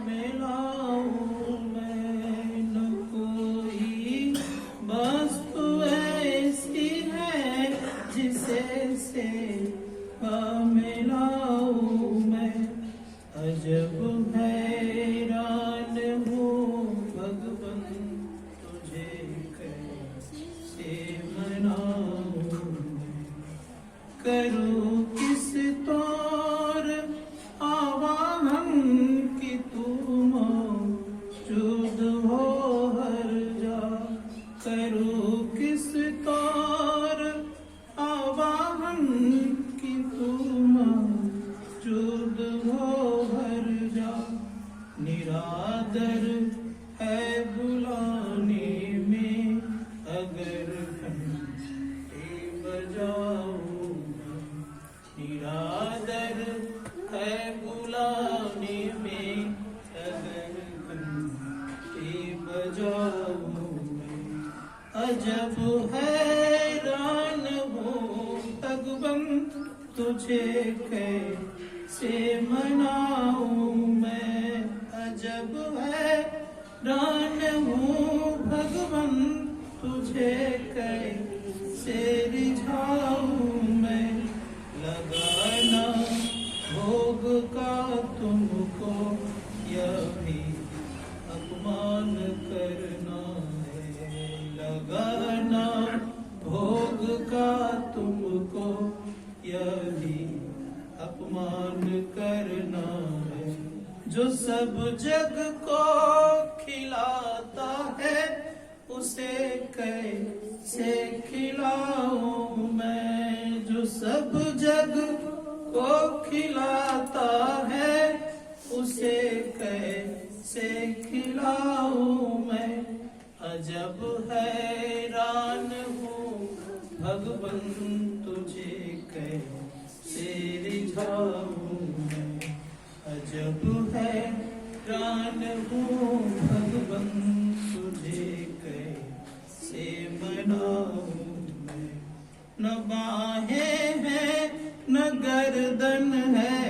मिलाऊं मैं, न कोई वस्तु ऐसी है जिसे सेवा मिलाऊं मैं। अजब हैरान हूँ भगवन तुझे कैसे मनाऊं मैं। करूँ किस तौर आवाहन कि तू मौजूद हो हर जा। करूँ किस तौर आवाहन कि तू मौजूद हो हर जा। निरादर है बुलाने में अगर घंटी बजाऊं मैं। निरादर है बुलाने में अगर घंटी बजाऊं मैं। अजब हैरान हूँ भगवन तुझे कैसे मनाऊं मैं। अजब हैरान हूँ भगवन तुझे कैसे रिझाऊं मैं। लगाना भोग का तुमको यह भी अपमान करना है। लगाना भोग का तुमको यह भी अपमान करना है। जो सब जग को खिलाता है उसे कैसे खिलाऊं मैं। जो सब जग को खिलाता है उसे कैसे खिलाऊं मैं। अजब हैरान हूँ भगवन तुझे कैसे रिझाऊं मैं। अजब हैरान हूँ भगवन तुझे कैसे मनाऊं मैं। न बाहें हैं न गर्दन है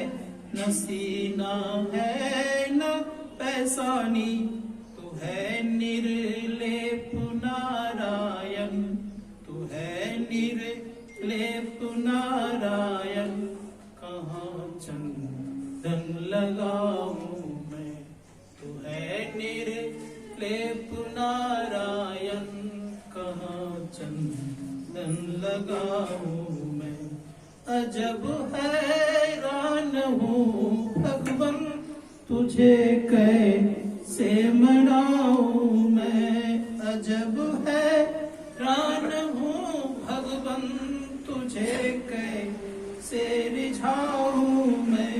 न सीना है न पैसानी। तू है निर्लेप नारायण, तू है निर्लेप नारायण। कहाँ चंदन लगाऊं मैं, तू है निर्लेप नारायण। कहाँ चंदन लगाऊं मैं। अजब हैरान हूँ भगवन तुझे कैसे मनाऊं मैं। अजब हैरान हूँ भगवन तुझे कैसे रिझाऊं मैं।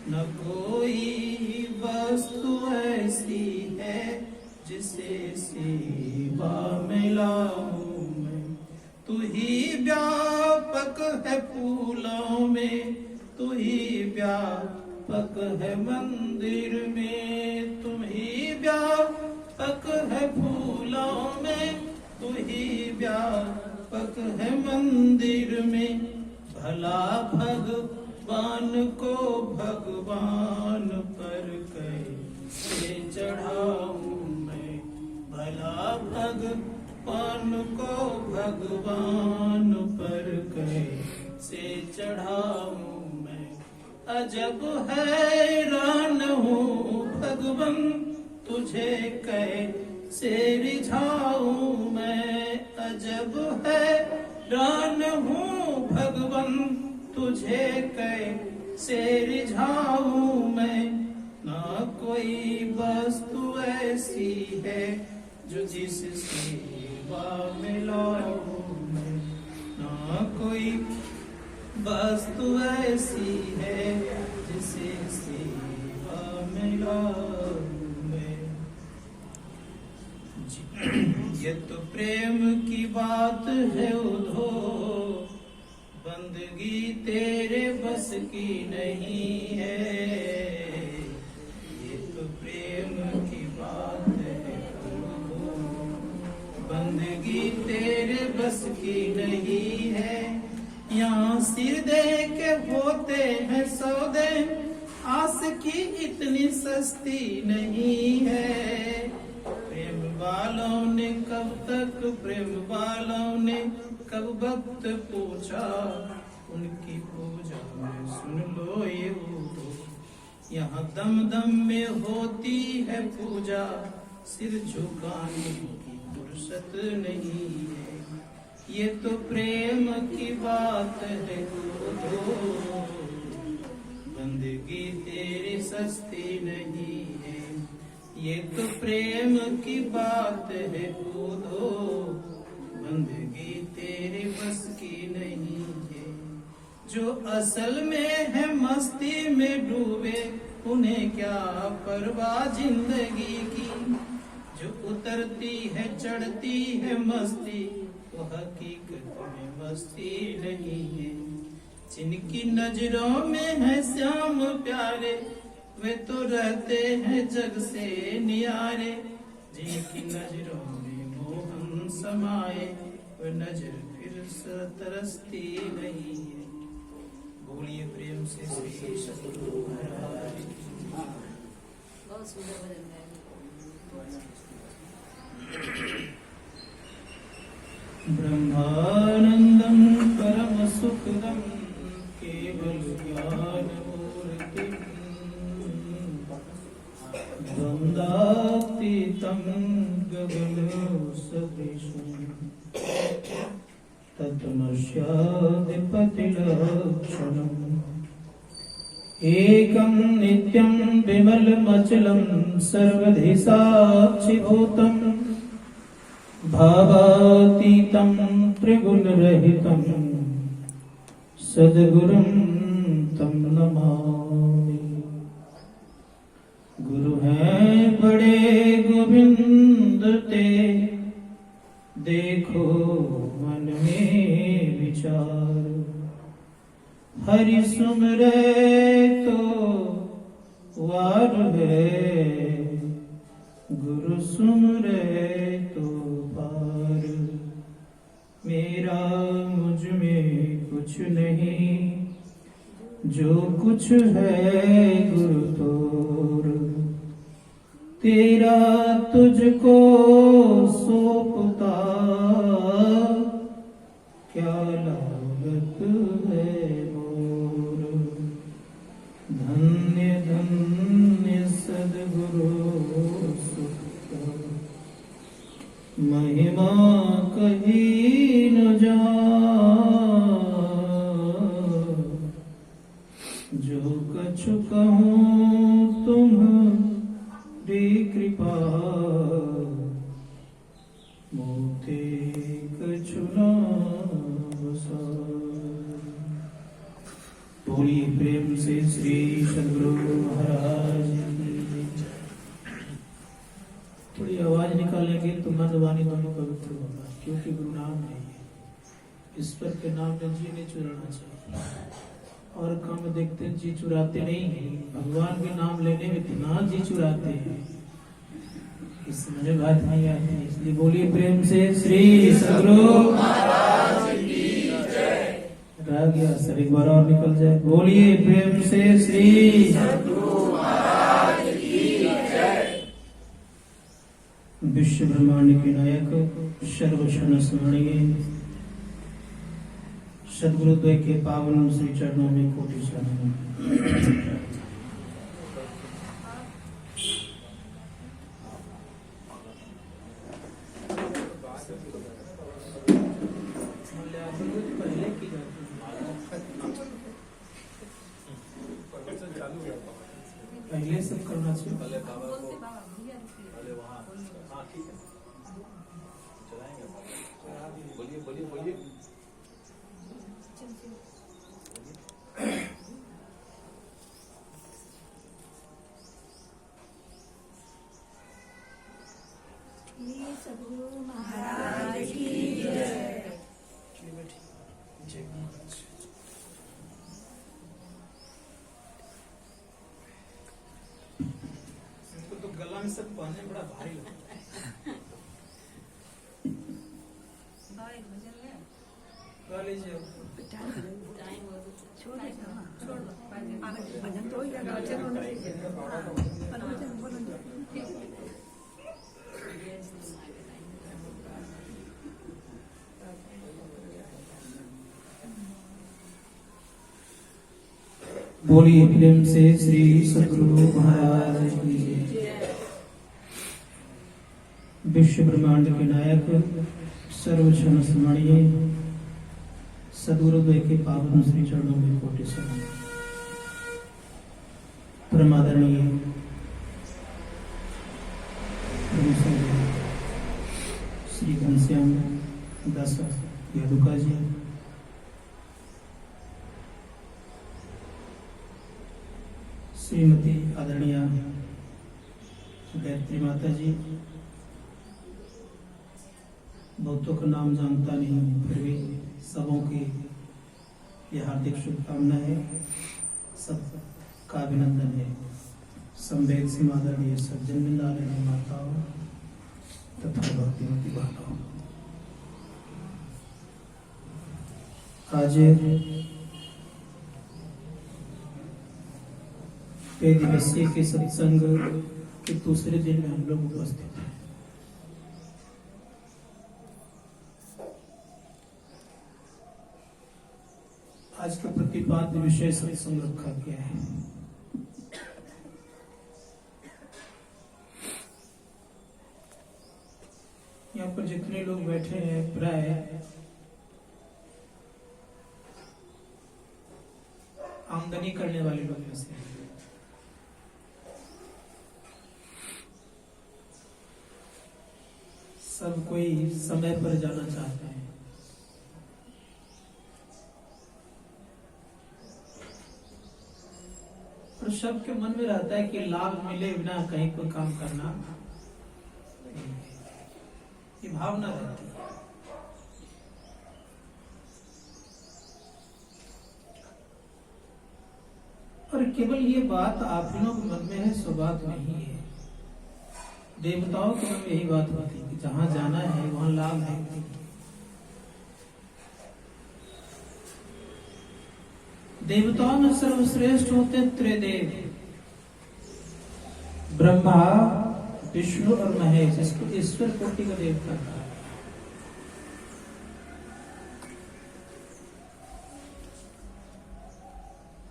न कोई वस्तु ऐसी है जिसे सेवा मिलाऊं मैं। तू ही व्यापक है फूलों में, तू ही व्यापक है मंदिर में। तुम ही व्यापक है फूलों में, तू ही व्यापक है मंदिर में। भला भगवान को भगवान पर कैसे चढ़ाऊं मैं। भला भगवान को भगवान पर कैसे चढ़ाऊं मैं। अजब हैरान हूँ भगवन तुझे कैसे रिझाऊं मैं। अजब हैरान हूँ भगवन तुझे कैसे रिझाऊं मैं। ना कोई वस्तु ऐसी है जो जिस सेवा मिलाऊं मैं। ना कोई वस्तु ऐसी है जिसे सेवा मिलाऊं मैं। ये तो प्रेम की बात है उधो, बंदगी तेरे बस की नहीं है। ये तो प्रेम की बात है उधो, बंदगी तेरे बस की नहीं है। यहाँ सिर दे के होते हैं सौदे, आस की इतनी सस्ती नहीं है। प्रेम वालों ने कब तक, प्रेम वालों ने कब वक्त पूछा, उनकी पूजा में सुन लो ये वो। यहाँ दम दम में होती है पूजा, सिर झुकाने की फुर्सत नहीं है। ये तो प्रेम की बात है दो, बंदगी तेरी सस्ती नहीं है। ये तो प्रेम की बात है दो, बंदगी तेरे बस की नहीं है। जो असल में है मस्ती में डूबे, उन्हें क्या परवाह जिंदगी की। जो उतरती है चढ़ती है मस्ती, वो हकीकत में मस्ती नहीं है। जिनकी नजरों में है श्याम प्यारे, वे तो रहते हैं जग से न्यारे। जिनकी नजरों में मोहन समाए, वे नजर फिर से तरसती नहीं है। बोलिए प्रेम से श्री सद्गुरु महाराज। बहुत सुंदर भजन है। ब्रह्मानंदं परम सुखदं केवल ज्ञानमूर्तिं, द्वन्द्वातीतं गगन सदृशं, तत्मस्याधिपतिलक्षणम्। एकं नित्यं विमलमचलं सर्वधि साक्षिभूतं, भावातीतं त्रिगुणरहितं, सद्गुरुं तं नमामि। गुरु हैं बड़े गोविंद ते, देखो मन में विचार। हरि सुमरे तो वार है, गुरु सुमरे तो पार। मेरा मुझ में कुछ नहीं, जो कुछ है गुरु तोर। तेरा तुझको सौंपता, क्या लागत है मोर। धन्य धन्य सद्गुरु सुख, महिमा कही न जाए। जो कछु कहूँ तुम्हारी कृपा, मोते कछु न बसाए। बोलिए प्रेम से श्री सद्गुरु महाराज की। थोड़ी आवाज निकालेंगे तो मन वाणी दोनों पवित्र होगा, क्योंकि गुरु नाम नहीं है। ईश्वर के नाम में जी नहीं चुराना चाहिए। और काम देखते जी चुराते नहीं है, भगवान के नाम लेने में इतना जी चुराते हैं, इस मुझे बात नहीं आती। इसलिए बोलिए प्रेम से श्री सद्गुरु महाराज की जय। रह गया सर, एक बार और निकल जाए। बोलिए प्रेम से श्री सद्गुरु महाराज की जय। विश्व ब्रह्मांड के नायक सर्वक्षण स्मरणीय सद्गुरुद्वय के पावन श्री चरणों में कोटि शरण। पहले सब करना चाहिए। पहले बाबा को पहले वहाँ। हाँ ठीक है, चलाएंगे। बोलिए बोलिए बोलिए। सद्गुरु महाराज की जय। इनको तो गला में सब पहनने बड़ा भारी लगता है। गा लीजिए। भजन तो ही है, वचन होना चाहिए। पर वचन बोलो जो। बोलिए प्रेम से श्री सद्गुरु महाराज की जय। विश्व ब्रह्मांड के नायक सर्वक्षण स्मरणीय सदगुरुद्वय के पावन श्री चरणों में कोटि सलाम। परमादरणीय श्री घनश्याम दास यादुका जी, श्रीमती आदरणीय गायत्री माता जी, बहुतों का नाम जानता नहीं हूँ, फिर भी सबों की ये हार्दिक शुभकामना है, सबका अभिनंदन है। संवेद से आदरणीय सज्जन बिंदालय माताओं तथा भक्तिमती बालाओं, आज पे दिवसीय के सत्संग के दूसरे दिन में हम लोग उपस्थित हैं। आज का प्रतिपाद्य विषय सत्संग रखा गया है। यहाँ पर जितने लोग बैठे हैं प्राय आमदनी करने वाले लोग में से हैं। सब कोई समय पर जाना चाहते हैं। और सबके मन में रहता है कि लाभ मिले बिना कहीं कोई काम करना, ये भावना रहती है। और केवल ये बात आप लोगों के मन में है, सो बात नहीं है। देवताओं के मन में यही बात होती है कि जहां जाना है वहां लाभ है। देवताओं में सर्वश्रेष्ठ होते त्रिदेव, ब्रह्मा, विष्णु और महेश। इसको ईश्वर कोटि का देवता कहा।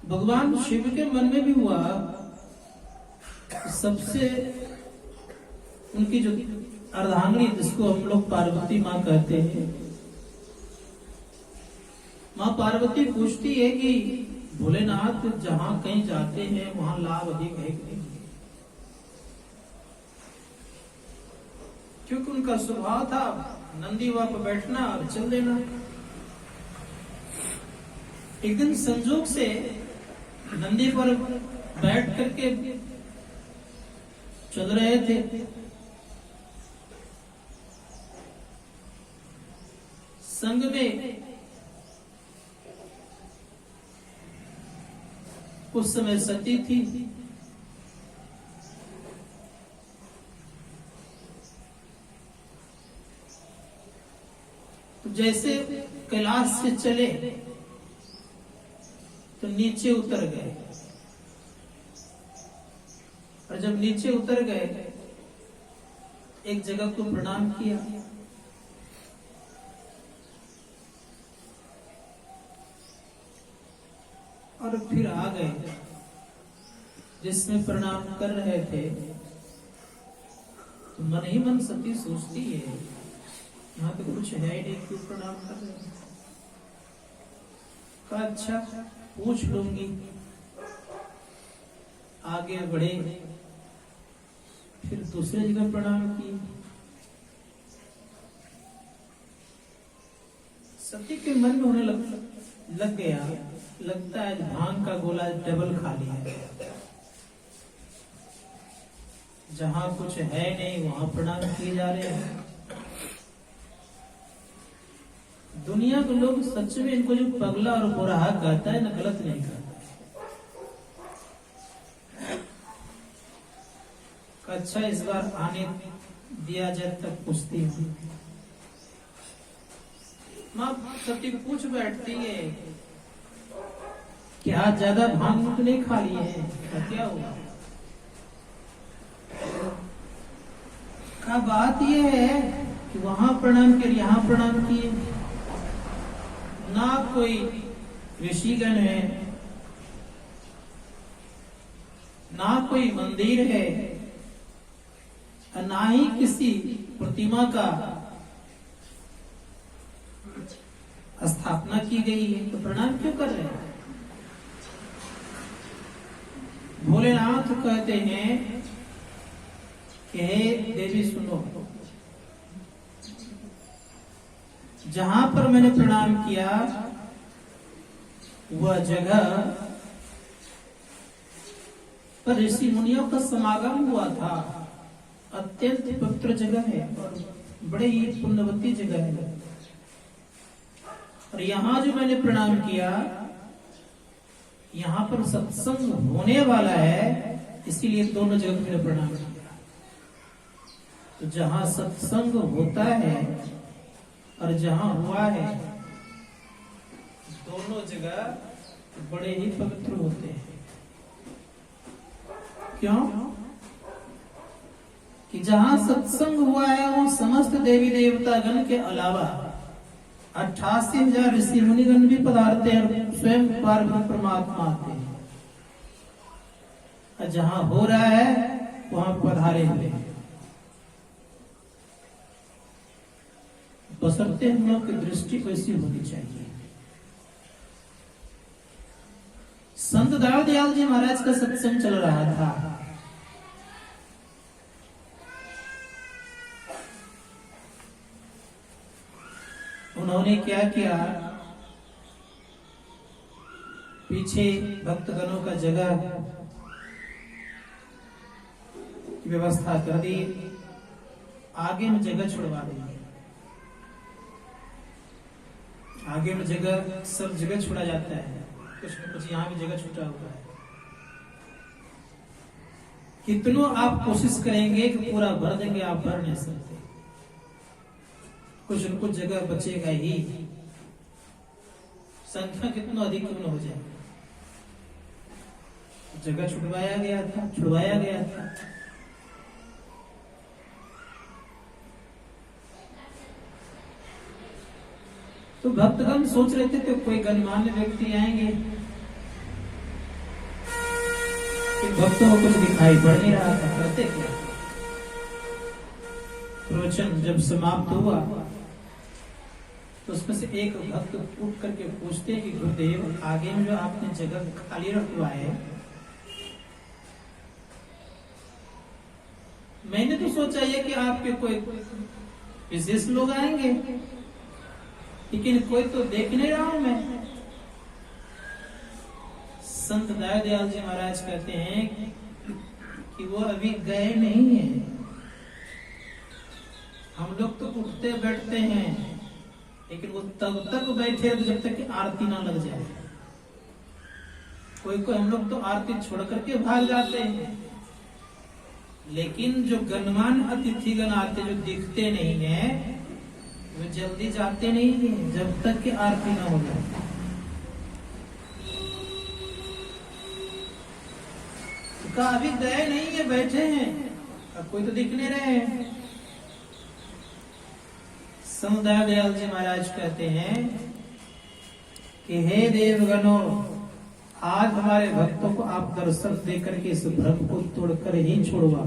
भगवान शिव के मन में भी हुआ सबसे उनकी जो अर्धांगिनी, जिसको हम लोग पार्वती माँ कहते हैं, माँ पार्वती पूछती है कि भोलेनाथ जहां कहीं जाते हैं वहां लाभ अधिक है कि नहीं? क्योंकि उनका स्वभाव था नंदी वहां पर बैठना और चल देना। एक दिन संजोग से नंदी पर बैठ करके चल रहे थे। संग में उस समय सती थी। तो जैसे कैलाश से चले तो नीचे उतर गए, और जब नीचे उतर गए एक जगह को प्रणाम किया। और फिर आ गए। जिसमें प्रणाम कर रहे थे तो मन ही मन सती सोचती है यहाँ तो कुछ है नहीं, क्यों प्रणाम कर रहे हैं? कहा अच्छा पूछ लूंगी। आगे बढ़े, फिर दूसरे जगह प्रणाम किए। सती के मन में होने लग गया, लगता है भांग का गोला डबल खा लिया। जहां कुछ है नहीं वहां प्रणाम किए जा रहे हैं। दुनिया के लोग सच में इनको जो पगला और बुराहा कहता है ना, गलत नहीं कहता। अच्छा इस बार आने दिया जाए तक पूछती हूँ। माँ सती पूछ बैठती है क्या ज्यादा भांग तो नहीं खा लिए हैं? क्या हुआ? का बात यह है कि वहां प्रणाम किए, यहाँ प्रणाम किए, ना कोई ऋषिगण है, ना कोई मंदिर है, ना ही किसी प्रतिमा का स्थापना की गई है, तो प्रणाम क्यों कर रहे हैं? भोलेनाथ कहते हैं कि हे देवी सुनो, जहां पर मैंने प्रणाम किया वह जगह पर ऋषि मुनियों का समागम हुआ था, अत्यंत पवित्र जगह है और बड़े ही पुण्यवती जगह है। और यहाँ जो मैंने प्रणाम किया, यहाँ पर सत्संग होने वाला है, इसीलिए दोनों जगह मैंने प्रणाम किया। तो जहां सत्संग होता है और जहां हुआ है, दोनों जगह बड़े ही पवित्र होते हैं। क्यों? कि जहां सत्संग हुआ है वो समस्त देवी देवता गण के अलावा 88,000 ऋषि मुनिगण भी पधारते हैं और स्वयं पार्वती परमात्मा आते हैं। और जहां हो रहा है वहां पधारे हुए हैं। बशर्ते हम लोग की दृष्टि वैसी होनी चाहिए। संत दयाल जी महाराज का सत्संग चल रहा था। उन्होंने क्या किया, पीछे भक्तगणों का जगह की व्यवस्था कर दी, आगे में जगह छुड़वा दी। आगे में जगह, सब जगह छोड़ा जाता है, कुछ न कुछ यहाँ भी जगह छूटा हुआ है। कितनों आप कोशिश करेंगे कि पूरा भर देंगे, आप भर नहीं सकते। कुछ न कुछ जगह बचेगा ही, संख्या कितना अधिक क्यों न हो जाए। जगह छुड़वाया गया था। तो भक्तगण सोच रहे थे कि कोई गणमान्य व्यक्ति आएंगे, भक्तों को कुछ दिखाई पड़ नहीं रहा था, करते क्या। प्रवचन जब समाप्त हुआ तो उसमें से एक भक्त उठ करके पूछते हैं कि गुरुदेव, आगे में जो आपने जगह खाली रखवा है, मैंने तो सोचा ये कि आपके कोई विशेष लोग आएंगे, लेकिन कोई तो देख नहीं रहा हूं मैं। संत दयाल जी महाराज कहते हैं कि वो अभी गए नहीं है। हम लोग तो उठते बैठते हैं, लेकिन वो तब तक बैठे जब तक कि आरती ना लग जाए। कोई हम लोग तो आरती छोड़ करके भाग जाते हैं, लेकिन जो गणमान्य अतिथिगण आते जो दिखते नहीं है, वो जल्दी जाते नहीं है जब तक कि आरती ना हो जाए। तो अभी गए नहीं है, बैठे हैं, अब कोई तो दिख नहीं रहे हैं। संत दयाल जी महाराज कहते हैं कि हे देवगणों, आज हमारे भक्तों को आप दर्शन देकर के इस भ्रम को तोड़कर ही छोड़वा।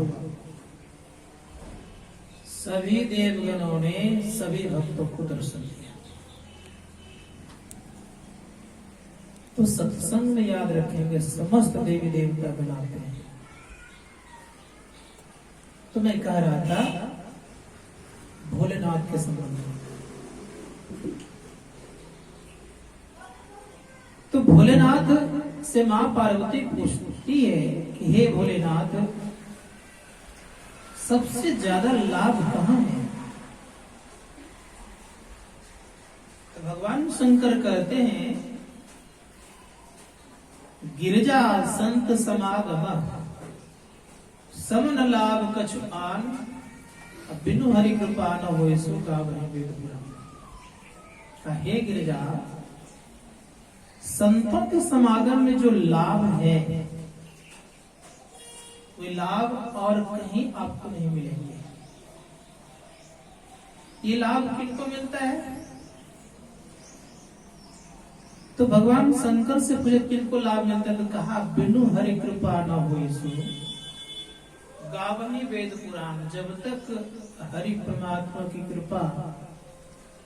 सभी देवगणों ने सभी भक्तों को दर्शन दिया। तो सत्संग में याद रखेंगे, समस्त देवी देवता बनाते हैं। तो मैं कह रहा था भोलेनाथ के संबंध में, तो भोलेनाथ से मां पार्वती पूछती है कि हे भोलेनाथ, सबसे ज्यादा लाभ कहां है? तो भगवान शंकर कहते हैं, गिरिजा संत समागम समन लाभ कछु आन, बिनु हरि कृपा न होए सो गावहि वेद पुराण। हे गिरिजा, संतों के समागम में जो लाभ है वे लाभ और कहीं आपको नहीं मिलेंगे। ये लाभ किनको मिलता है? तो भगवान शंकर से पूछे किनको लाभ मिलता है, तो कहा बिनु हरि कृपा न होई सो गावनी वेद पुराण। जब तक हरि परमात्मा की कृपा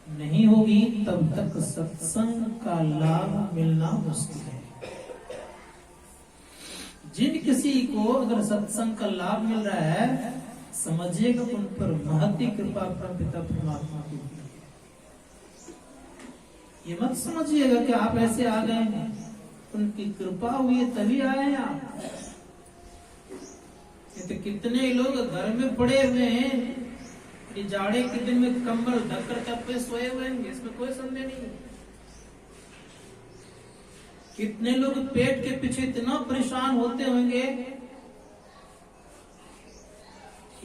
नहीं होगी तब तक सत्संग का लाभ मिलना मुश्किल है। जिन किसी को अगर सत्संग का लाभ मिल रहा है समझिएगा उन पर महती कृपा परमपिता परमात्मा की है। ये मत समझिएगा कि आप ऐसे आ गए हैं, उनकी कृपा हुई है तभी आए हैं आप। तो कितने लोग घर में पड़े हुए हैं, ये जाड़े के दिन में कंबल ढककर टप्पे सोए हुए हैं, इसमें कोई संदेह नहीं है। कितने लोग पेट के पीछे इतना परेशान होते होंगे।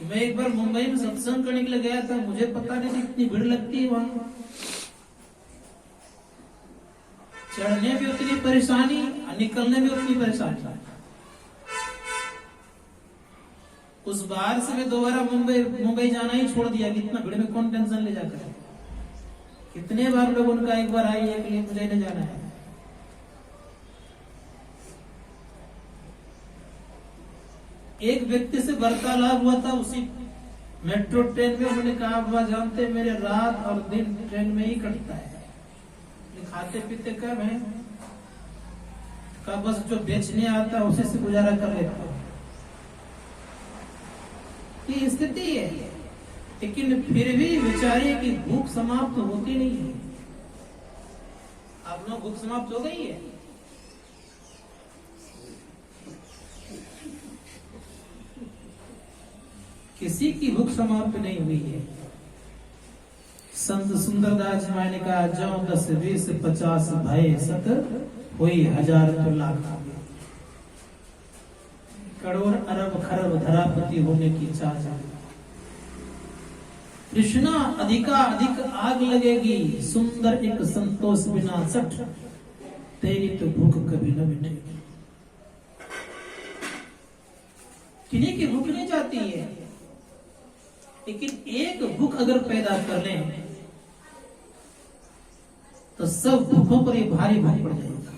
मैं एक बार मुंबई में सत्संग करने के लिए गया था, मुझे पता नहीं थी इतनी भीड़ लगती है वहां। चढ़ने भी उतनी परेशानी और निकलने भी उतनी परेशानी। उस बार से मैं दोबारा मुंबई जाना ही छोड़ दिया कि इतना भीड़ में कौन टेंशन ले जाकर। कितने बार लोग उनका एक बार आई है कि मुझे नहीं जाना है। एक व्यक्ति से वार्तालाप हुआ था उसी मेट्रो ट्रेन में। उन्होंने कहा बाबा जानते मेरे रात और दिन ट्रेन में ही कटता है, खाते पीते कब है, का बस जो बेचने आता है उसी से गुजारा कर लेता हूं। ये स्थिति है, लेकिन फिर भी बेचारे की भूख समाप्त होती नहीं है। आप लोग भूख समाप्त हो गई है? किसी की भूख समाप्त नहीं हुई है। संत सुंदरदास जी महाराज ने कहा जो 10 20 50 भय सत हुई 1000 तो लाख। करोड़ अरब खरब धरापति होने की चाह। कृष्णा अधिका अधिक आग लगेगी, सुंदर एक संतोष बिना सठ, तेरी तो भूख कभी न मिटेगी। किन्हीं की भूख नहीं जाती है, लेकिन एक भूख अगर पैदा कर लें तो सब भूखों पर ये भारी भारी पड़ जाएगा।